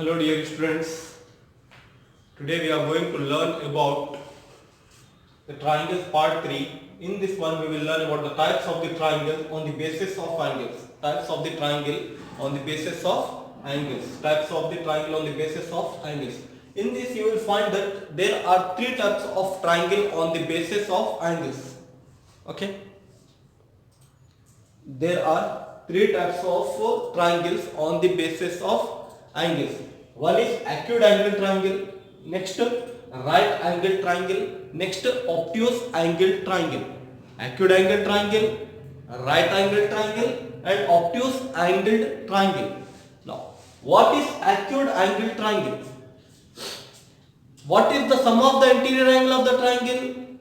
Hello dear students, today we are going to learn about the triangles part 3. In this one we will learn about the types of the triangle on the basis of angles. Types of the triangle on the basis of angles. Types of the triangle on the basis of angles. In this you will find that there are three types of triangle on the basis of angles. Okay. There are three types of triangles on the basis of angles. One is acute angle triangle, next right angle triangle, next obtuse angle triangle. Acute angle triangle, right angle triangle and obtuse angled triangle. Now, what is acute angle triangle? What is the sum of the interior angle of the triangle?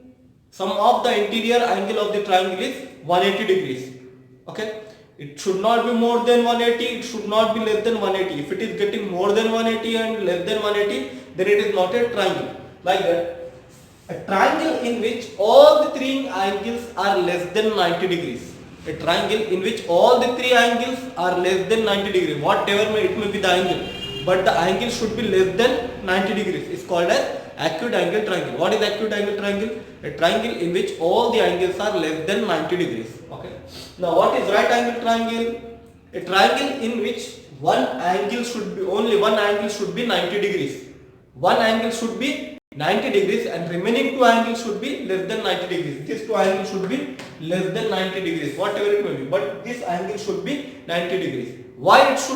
Sum of the interior angle of the triangle is 180 degrees. Okay. It should not be more than 180, it should not be less than 180. If it is getting more than 180 and less than 180, then it is not a triangle. Like that, a triangle in which all the three angles are less than 90 degrees. A triangle in which all the three angles are less than 90 degrees. Whatever it may be the angle, but the angle should be less than 90 degrees is called as acute angle triangle. What is acute angle triangle? A triangle in which all the angles are less than 90 degrees. Okay. Now what is right angle triangle? A triangle in which only one angle should be 90 degrees. One angle should be 90 degrees and remaining two angles should be less than 90 degrees. These two angles should be less than 90 degrees, whatever it may be, but this angle should be 90 degrees. Why this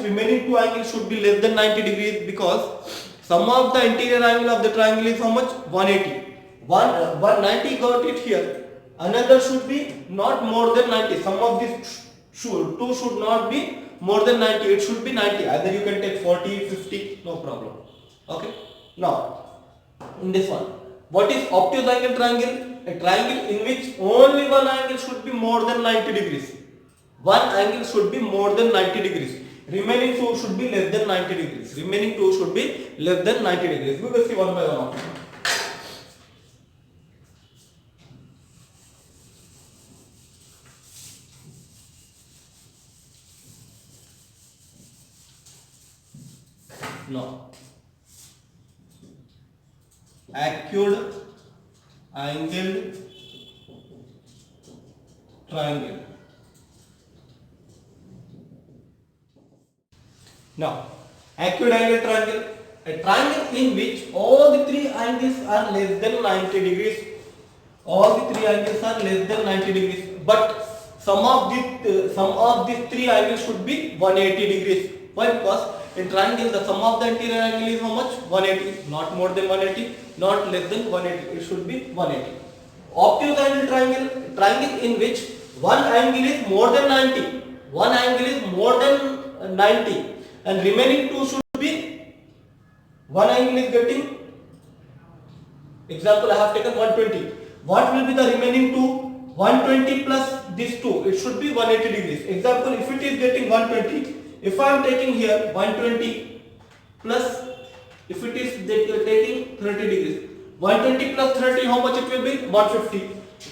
remaining two angles should be less than 90 degrees? Because sum of the interior angle of the triangle is how much? 180. 190 got it here. Another should be not more than 90. Sum of these two should not be more than 90. It should be 90. Either you can take 40, 50, no problem. Okay. Now, in this one, what is obtuse angle triangle? A triangle in which only one angle should be more than 90 degrees. One angle should be more than 90 degrees. Remaining two should be less than 90 degrees. Remaining two should be less than 90 degrees. We will see one by one. Now, acute angled triangle. Now, acute angle triangle, a triangle in which all the three angles are less than 90 degrees. All the three angles are less than 90 degrees, but sum of these three angles should be 180 degrees. Why? Because in triangle the sum of the interior angle is how much? 180, not more than 180, not less than 180. It should be 180. Obtuse angle triangle, triangle in which one angle is more than 90, one angle is more than 90, and remaining two should be, one angle is getting, example I have taken 120. What will be the remaining two? 120 plus these two. It should be 180 degrees. Example, if it is getting 120, if I am taking here 120 plus, if it is taking 30 degrees, 120 plus 30, how much it will be? 150.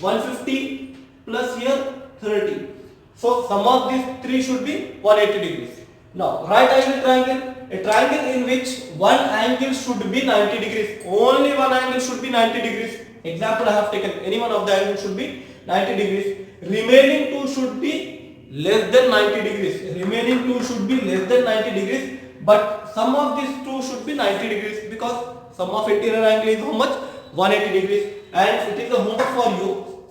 150 plus here 30. So sum of these three should be 180 degrees. Now right angle triangle, a triangle in which one angle should be 90 degrees. Only one angle should be 90 degrees. Example I have taken, any one of the angles should be 90 degrees. Remaining two should be less than 90 degrees. Remaining two should be less than 90 degrees, but sum of these two should be 90 degrees because sum of interior angle is how much? 180 degrees. And it is a homework for you.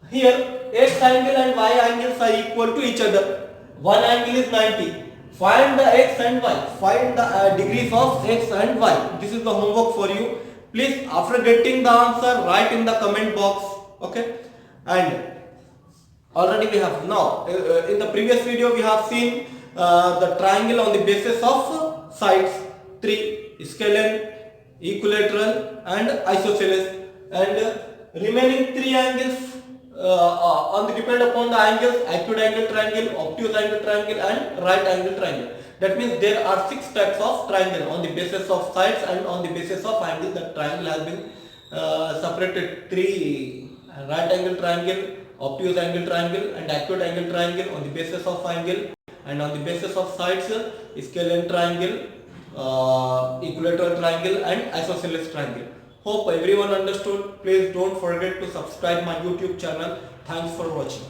Here x angle and y angles are equal to each other. One angle is 90. Find the x and y. Find the degrees of x and y. This is the homework for you. Please, after getting the answer, write in the comment box. Okay. And already we have now in the previous video we have seen the triangle on the basis of sides 3: scalene, equilateral and isosceles, and remaining three angles depend upon the angles: acute angle triangle, obtuse angle triangle and right angle triangle. That means there are 6 types of triangle on the basis of sides and on the basis of angle. The triangle has been separated: 3 right angle triangle, obtuse angle triangle and acute angle triangle on the basis of angle, and on the basis of sides, scalene triangle, equilateral triangle and isosceles triangle. Hope everyone understood. Please don't forget to subscribe my YouTube channel. Thanks for watching.